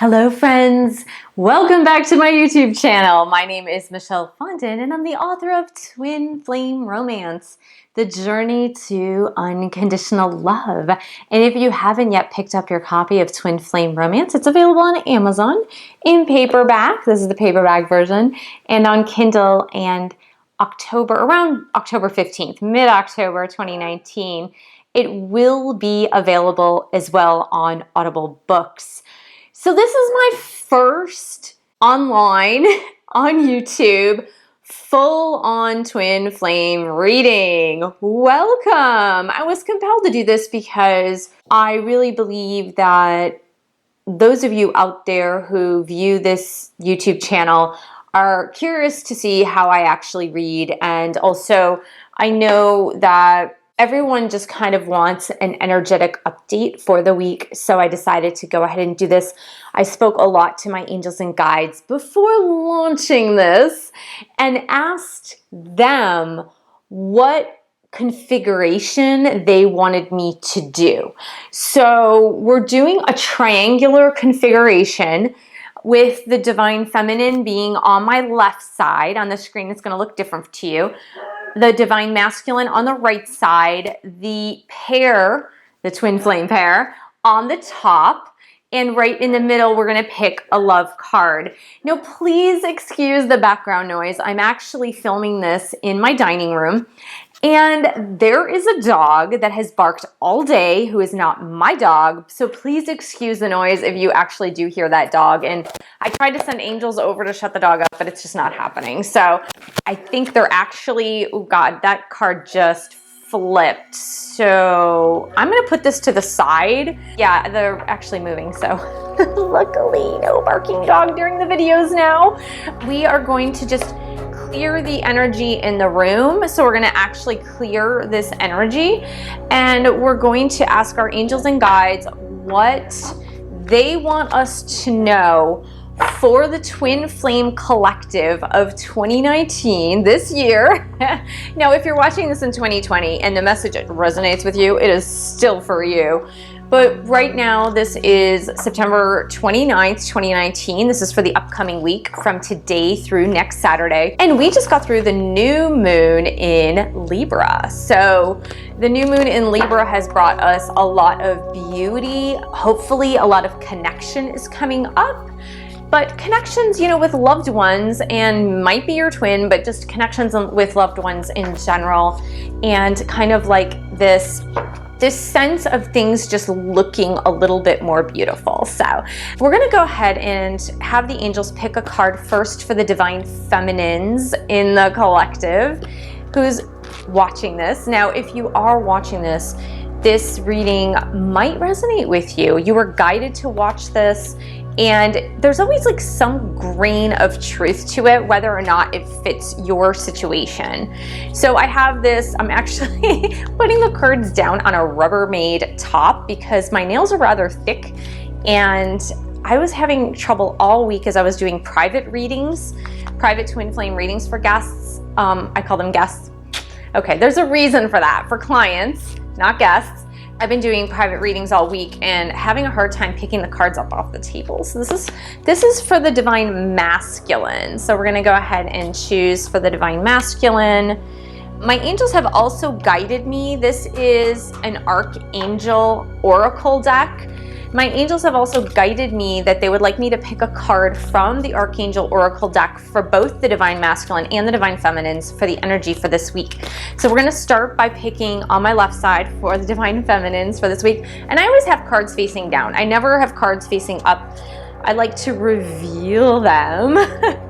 Hello friends, welcome back to my YouTube channel. My name is Michelle Fondin and I'm the author of Twin Flame Romance, The Journey to Unconditional Love. And if you haven't yet picked up your copy of Twin Flame Romance, it's available on Amazon in paperback. This is the paperback version, and on Kindle and around October 15th, mid-October 2019, it will be available as well on Audible Books. So this is my first online, on YouTube, full-on twin flame reading. Welcome! I was compelled to do this because I really believe that those of you out there who view this YouTube channel are curious to see how I actually read, and also I know that everyone just kind of wants an energetic update for the week, so I decided to go ahead and do this. I spoke a lot to my angels and guides before launching this and asked them what configuration they wanted me to do. So we're doing a triangular configuration with the Divine Feminine being on my left side. On the screen, it's going to look different to you. The Divine Masculine on the right side, the pair, the twin flame pair, on the top, and right in the middle, we're going to pick a love card. Now, please excuse the background noise. I'm actually filming this in my dining room, and there is a dog that has barked all day who is not my dog, so please excuse the noise if you actually do hear that dog. And I tried to send angels over to shut the dog up, but it's just not happening. So I think they're actually, oh God, that card just flipped. So I'm gonna put this to the side. Yeah, they're actually moving, so luckily no barking dog during the videos now. We are going to just clear the energy in the room. So we're going to actually clear this energy, and we're going to ask our angels and guides what they want us to know for the Twin Flame Collective of 2019, this year. Now, if you're watching this in 2020 and the message resonates with you, it is still for you. But right now, this is September 29th, 2019. This is for the upcoming week from today through next Saturday. And we just got through the new moon in Libra. So the new moon in Libra has brought us a lot of beauty. Hopefully a lot of connection is coming up. But connections, you know, with loved ones, and might be your twin, but just connections with loved ones in general. And kind of like this sense of things just looking a little bit more beautiful. So we're gonna go ahead and have the angels pick a card first for the Divine Feminines in the collective who's watching this. Now, if you are watching this, this reading might resonate with you. You were guided to watch this, and there's always like some grain of truth to it, whether or not it fits your situation. So I have this, I'm actually putting the cards down on a Rubbermaid top because my nails are rather thick, and I was having trouble all week as I was doing private readings, private twin flame readings for guests. I call them guests. Okay, there's a reason for that, for clients, not guests. I've been doing private readings all week and having a hard time picking the cards up off the table. So this is for the Divine Masculine. So we're gonna go ahead and choose for the Divine Masculine. My angels have also guided me. This is an Archangel Oracle deck. My angels have also guided me that they would like me to pick a card from the Archangel Oracle deck for both the Divine Masculine and the Divine Feminines for the energy for this week. So we're gonna start by picking on my left side for the Divine Feminines for this week. And I always have cards facing down. I never have cards facing up. I like to reveal them,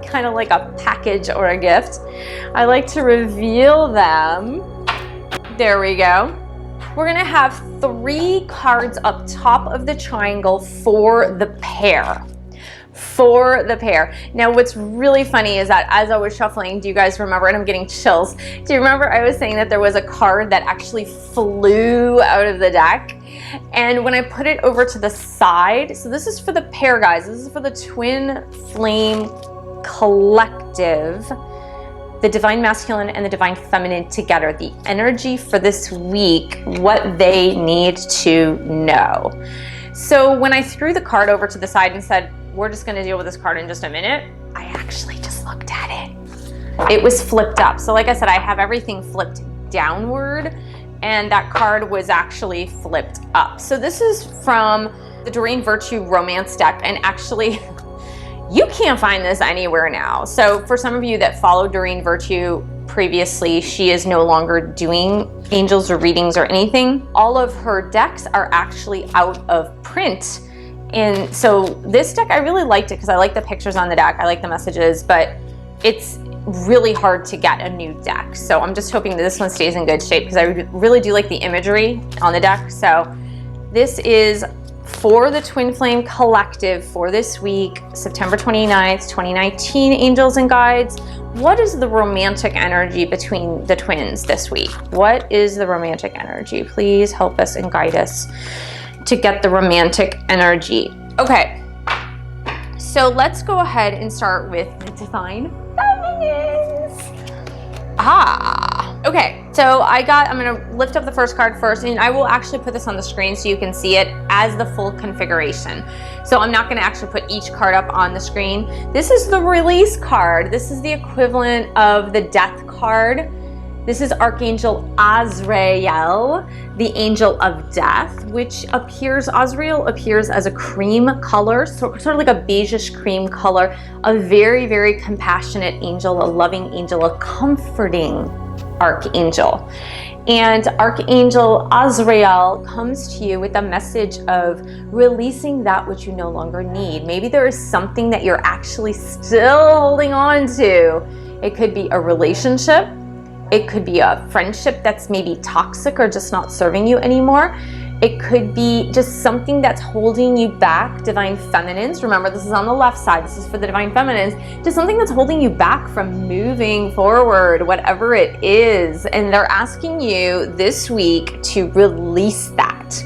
kind of like a package or a gift. I like to reveal them. There we go. We're gonna have 3 cards up top of the triangle for the pair. For the pair. Now, what's really funny is that as I was shuffling, do you guys remember, and I'm getting chills, do you remember I was saying that there was a card that actually flew out of the deck? And when I put it over to the side, so this is for the pair, guys, this is for the Twin Flame Collective, the Divine Masculine and the Divine Feminine together, the energy for this week, what they need to know. So when I threw the card over to the side and said, we're just gonna deal with this card in just a minute, I actually just looked at it. It was flipped up. So like I said, I have everything flipped downward, and that card was actually flipped up. So this is from the Doreen Virtue Romance deck, and actually, you can't find this anywhere now. So for some of you that followed Doreen Virtue previously, she is no longer doing angels or readings or anything. All of her decks are actually out of print. And so this deck, I really liked it because I like the pictures on the deck, I like the messages, but it's really hard to get a new deck. So I'm just hoping that this one stays in good shape because I really do like the imagery on the deck. So this is for the Twin Flame Collective for this week, September 29th, 2019, angels and guides. What is the romantic energy between the twins this week? What is the romantic energy? Please help us and guide us to get the romantic energy. Okay, so let's go ahead and start with the Divine Feminines. Okay, so I'm gonna lift up the first card first, and I will actually put this on the screen so you can see it as the full configuration. So I'm not gonna actually put each card up on the screen. This is the release card. This is the equivalent of the death card. This is Archangel Azrael, the angel of death, which Azrael appears as a cream color, sort of like a beigeish cream color, a very, very compassionate angel, a loving angel, a comforting archangel. And Archangel Azrael comes to you with a message of releasing that which you no longer need. Maybe there is something that you're actually still holding on to. It could be a relationship. It could be a friendship that's maybe toxic or just not serving you anymore. It could be just something that's holding you back, Divine Feminines. Remember, this is on the left side. This is for the Divine Feminines. Just something that's holding you back from moving forward, whatever it is. And they're asking you this week to release that.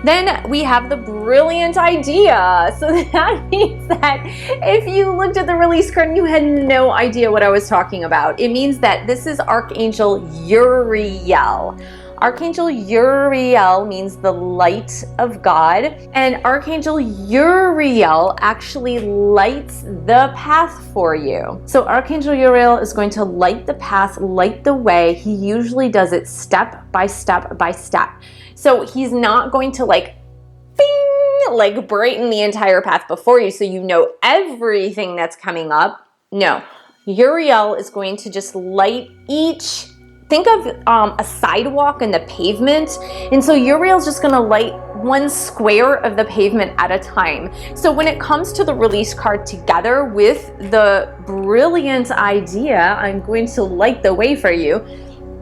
Then we have the Brilliant Idea. So that means that if you looked at the release card and you had no idea what I was talking about, it means that this is Archangel Uriel. Archangel Uriel means the light of God, and Archangel Uriel actually lights the path for you. So Archangel Uriel is going to light the path, light the way. He usually does it step by step by step. So he's not going to like brighten the entire path before you so you know everything that's coming up. No, Uriel is going to just light each. Think of a sidewalk and the pavement. And so Uriel's just gonna light one square of the pavement at a time. So when it comes to the release card together with the Brilliant Idea, I'm going to light the way for you.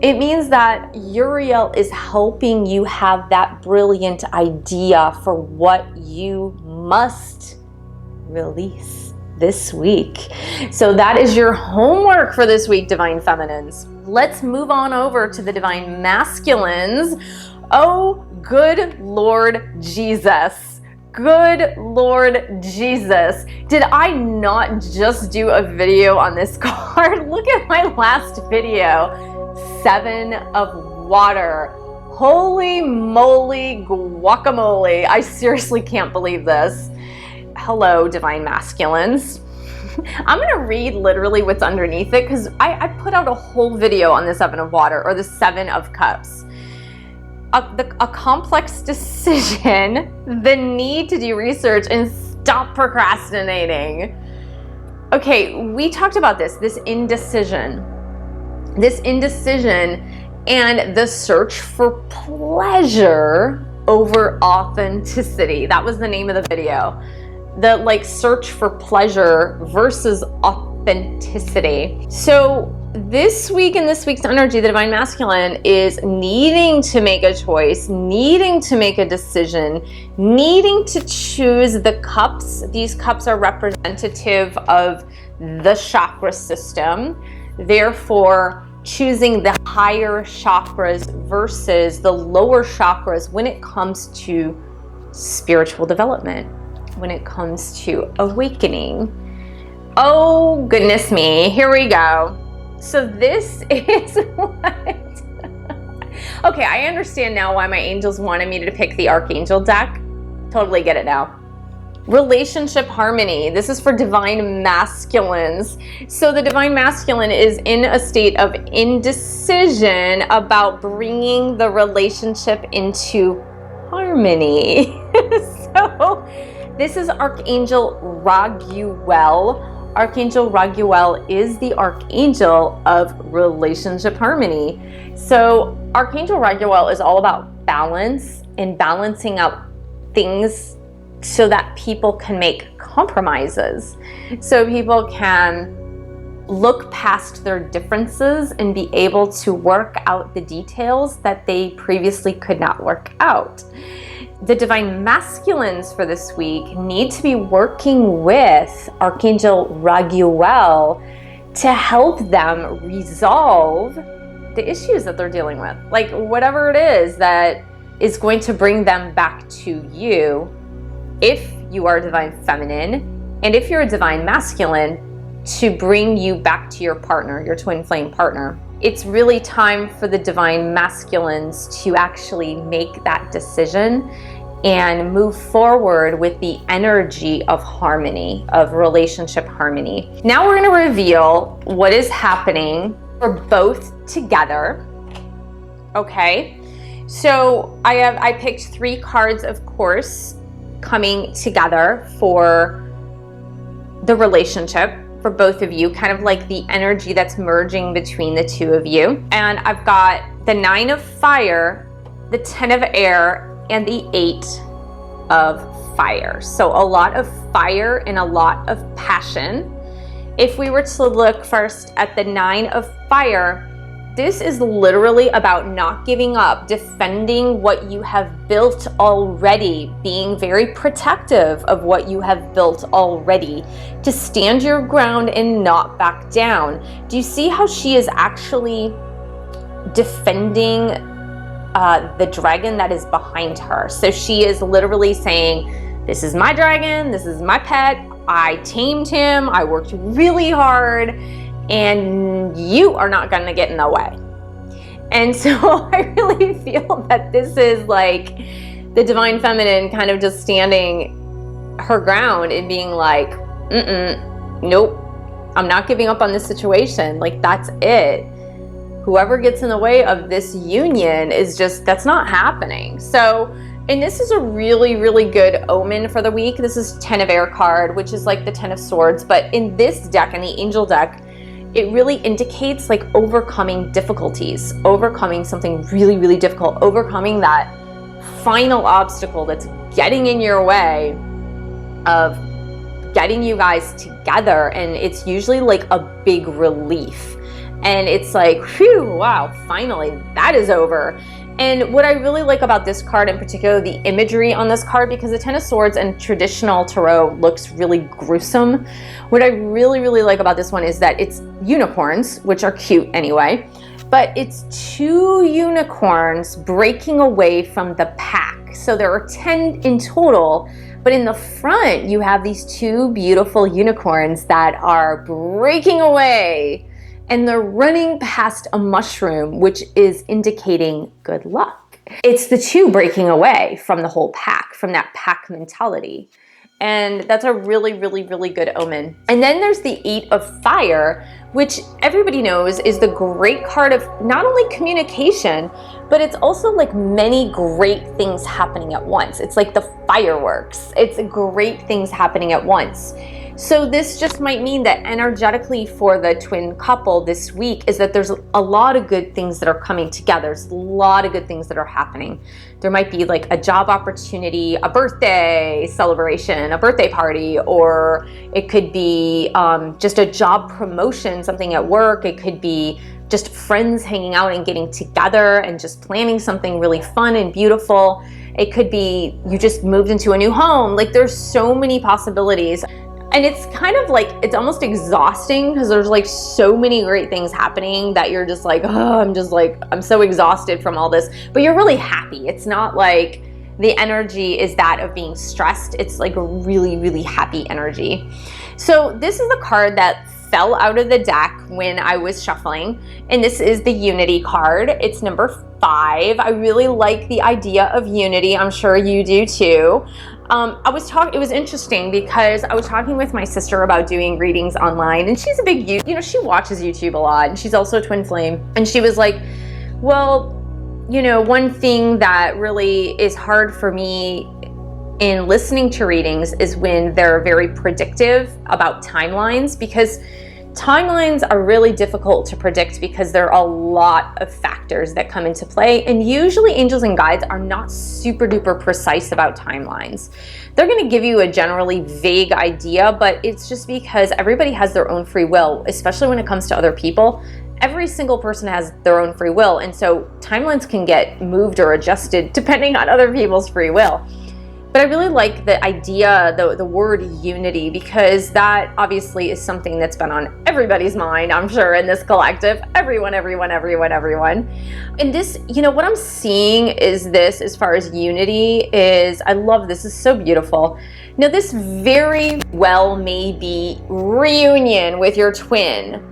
It means that Uriel is helping you have that brilliant idea for what you must release this week. So that is your homework for this week, Divine Feminines. Let's move on over to the Divine Masculines. Oh, good Lord Jesus. Good Lord Jesus. Did I not just do a video on this card? Look at my last video. 7 of Water. Holy moly guacamole. I seriously can't believe this. Hello, Divine Masculines. I'm going to read literally what's underneath it because I put out a whole video on the 7 of Water, or the 7 of Cups. A complex decision, the need to do research, and stop procrastinating. Okay, we talked about this indecision. This indecision and the search for pleasure over authenticity. That was the name of the video. The search for pleasure versus authenticity. So this week, in this week's energy, the Divine Masculine is needing to make a choice, needing to make a decision, needing to choose the cups. These cups are representative of the chakra system. Therefore, choosing the higher chakras versus the lower chakras when it comes to spiritual development, when it comes to awakening. Oh, goodness me. Here we go. So this is what... Okay, I understand now why my angels wanted me to pick the Archangel deck. Totally get it now. Relationship harmony. This is for divine masculines. So the divine masculine is in a state of indecision about bringing the relationship into harmony. So this is Archangel Raguel. Archangel Raguel is the archangel of relationship harmony. So Archangel Raguel is all about balance and balancing out things so that people can make compromises. So people can look past their differences and be able to work out the details that they previously could not work out. The divine masculines for this week need to be working with Archangel Raguel to help them resolve the issues that they're dealing with. Like whatever it is that is going to bring them back to you, if you are divine feminine, and if you're a divine masculine, to bring you back to your partner, your twin flame partner. It's really time for the divine masculines to actually make that decision and move forward with the energy of harmony, of relationship harmony. Now we're going to reveal what is happening for both together. Okay, so I picked 3 cards, of course, coming together for the relationship for both of you, kind of like the energy that's merging between the two of you. And I've got the 9 of fire, the 10 of air, and the 8 of fire. So a lot of fire and a lot of passion. If we were to look first at the 9 of fire, this is literally about not giving up, defending what you have built already, being very protective of what you have built already, to stand your ground and not back down. Do you see how she is actually defending the dragon that is behind her? So she is literally saying, this is my dragon, this is my pet, I tamed him, I worked really hard, and you are not going to get in the way. And so I really feel that this is like the divine feminine kind of just standing her ground and being like, nope, I'm not giving up on this situation. Like, that's it. Whoever gets in the way of this union is just, that's not happening. So, and this is a really, really good omen for the week. This is 10 of air card, which is like the 10 of swords. But in this deck, in the angel deck, it really indicates like overcoming difficulties, overcoming something really, really difficult, overcoming that final obstacle that's getting in your way of getting you guys together. And it's usually like a big relief. And it's like, phew, wow, finally, that is over. And what I really like about this card in particular, the imagery on this card, because the 10 of swords and traditional tarot looks really gruesome. What I really, really like about this one is that it's unicorns, which are cute anyway, but it's 2 unicorns breaking away from the pack. So there are 10 in total, but in the front, you have these 2 beautiful unicorns that are breaking away. And they're running past a mushroom, which is indicating good luck. It's the 2 breaking away from the whole pack, from that pack mentality. And that's a really, really, really good omen. And then there's the 8 of fire, which everybody knows is the great card of not only communication, but it's also like many great things happening at once. It's like the fireworks. It's great things happening at once. So this just might mean that energetically for the twin couple this week is that there's a lot of good things that are coming together. There's a lot of good things that are happening. There might be like a job opportunity, a birthday celebration, a birthday party, or it could be just a job promotion, something at work. It could be just friends hanging out and getting together and just planning something really fun and beautiful. It could be you just moved into a new home. Like, there's so many possibilities. And it's kind of like, it's almost exhausting because there's like so many great things happening that you're just like, oh, I'm so exhausted from all this. But you're really happy. It's not like the energy is that of being stressed. It's like a really, really happy energy. So this is the card that fell out of the deck when I was shuffling. And this is the Unity card. It's number 5. I really like the idea of unity. I'm sure you do too. It was interesting because I was talking with my sister about doing readings online, and she's a big, she watches YouTube a lot, and she's also a twin flame. And she was like, well, one thing that really is hard for me in listening to readings is when they're very predictive about timelines, because timelines are really difficult to predict because there are a lot of factors that come into play, and usually angels and guides are not super duper precise about timelines. They're going to give you a generally vague idea, but it's just because everybody has their own free will, especially when it comes to other people. Every single person has their own free will, and so timelines can get moved or adjusted depending on other people's free will. But I really like the idea, the word unity, because that obviously is something that's been on everybody's mind, I'm sure, in this collective. Everyone. And this, what I'm seeing is this, as far as unity, is, I love this, is so beautiful. Now, this very well may be reunion with your twin.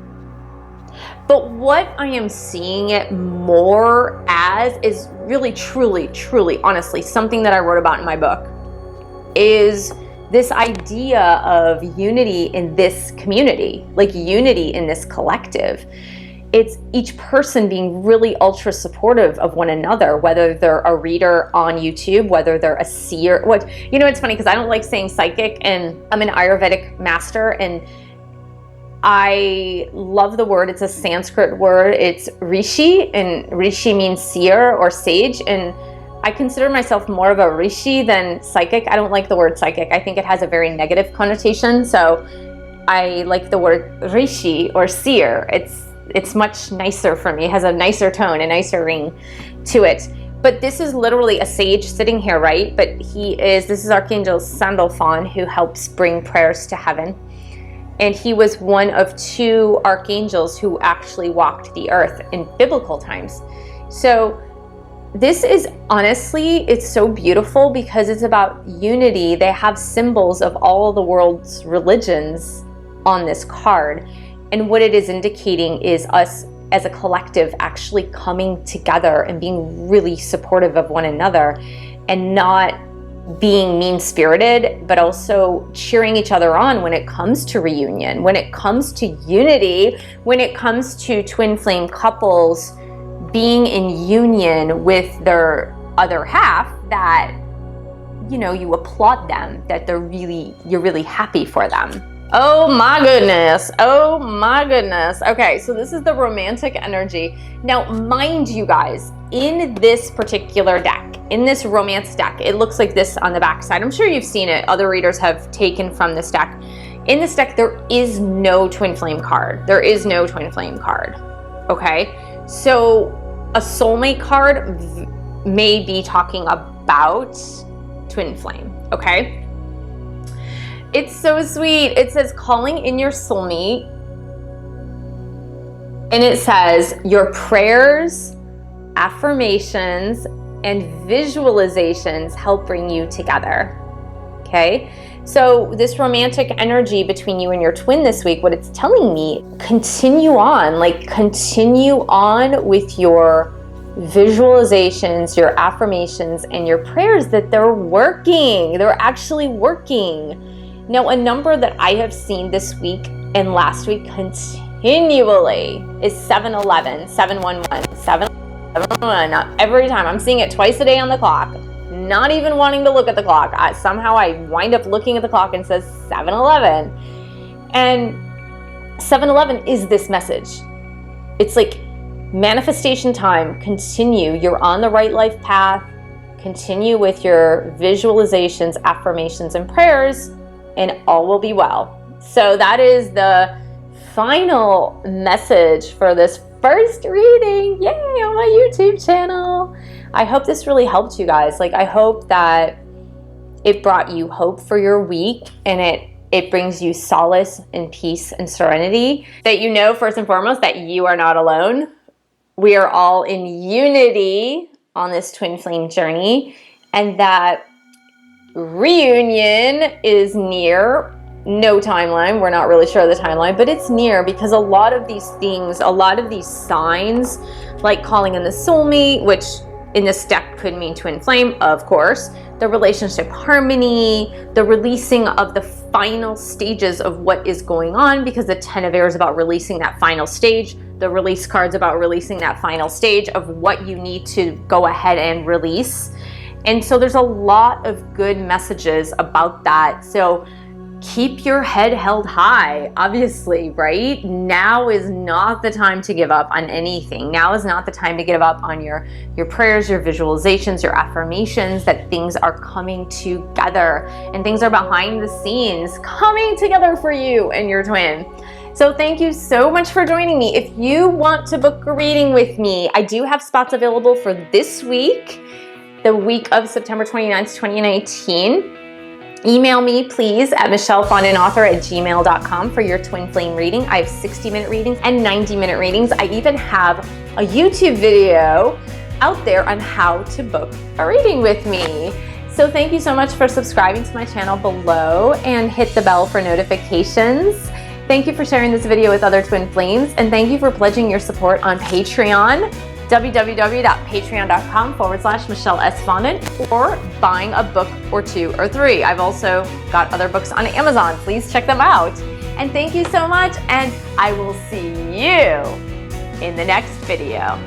But what I am seeing it more as is really, truly, honestly, something that I wrote about in my book, is this idea of unity in this community, like unity in this collective. It's each person being really ultra supportive of one another, whether they're a reader on YouTube, whether they're a seer. It's funny because I don't like saying psychic, and I'm an Ayurvedic master, and I love the word. It's a Sanskrit word. It's rishi, and rishi means seer or sage. And I consider myself more of a rishi than psychic. I don't like the word psychic. I think it has a very negative connotation. So I like the word rishi or seer. It's much nicer for me. It has a nicer tone, a nicer ring to it. But this is literally a sage sitting here, right? But this is Archangel Sandalphon, who helps bring prayers to heaven. And he was one of two archangels who actually walked the earth in biblical times. So this is, honestly, it's so beautiful because it's about unity. They have symbols of all the world's religions on this card. And what it is indicating is us as a collective actually coming together and being really supportive of one another, and not being mean-spirited, but also cheering each other on when it comes to reunion, when it comes to unity, when it comes to twin flame couples being in union with their other half, that you applaud them, that you're really happy for them. Oh my goodness. Okay, so this is the romantic energy. Now, mind you guys, in this particular deck, in this romance deck, it looks like this on the back side. I'm sure you've seen it. Other readers have taken from this deck. In this deck, there is no twin flame card. Okay? So a soulmate card may be talking about twin flame, okay? It's so sweet. It says calling in your soulmate, and it says your prayers, affirmations, and visualizations help bring you together. Okay? So this romantic energy between you and your twin this week, what it's telling me, continue on with your visualizations, your affirmations, and your prayers, that they're working. They're actually working. Now, a number that I have seen this week and last week continually is 711, 711, 711. Now, every time I'm seeing it twice a day on the clock, not even wanting to look at the clock. Somehow I wind up looking at the clock and says 711. And 711 is this message. It's like manifestation time. Continue. You're on the right life path. Continue with your visualizations, affirmations, and prayers, and all will be well. So that is the final message for this first reading. Yay, on my YouTube channel. I hope this really helped you guys. I hope that it brought you hope for your week, and it brings you solace and peace and serenity. That first and foremost, that you are not alone. We are all in unity on this twin flame journey, and that reunion is near. No timeline. We're not really sure of the timeline, but it's near, because a lot of these things, a lot of these signs, like calling in the soulmate, which in this deck could mean twin flame, of course, the relationship harmony, the releasing of the final stages of what is going on, because the 10 of air is about releasing that final stage. The release card's about releasing that final stage of what you need to go ahead and release. And so there's a lot of good messages about that. So keep your head held high, obviously, right? Now is not the time to give up on anything. Now is not the time to give up on your prayers, your visualizations, your affirmations, that things are coming together and things are behind the scenes coming together for you and your twin. So thank you so much for joining me. If you want to book a reading with me, I do have spots available for this week, the week of September 29th, 2019. Email me, please, at michellefondinauthor@gmail.com for your twin flame reading. I have 60-minute readings and 90-minute readings. I even have a YouTube video out there on how to book a reading with me. So thank you so much for subscribing to my channel below and hit the bell for notifications. Thank you for sharing this video with other twin flames, and thank you for pledging your support on Patreon, www.patreon.com/MichelleSFondin, or buying a book or 2 or 3. I've also got other books on Amazon. Please check them out. And thank you so much, and I will see you in the next video.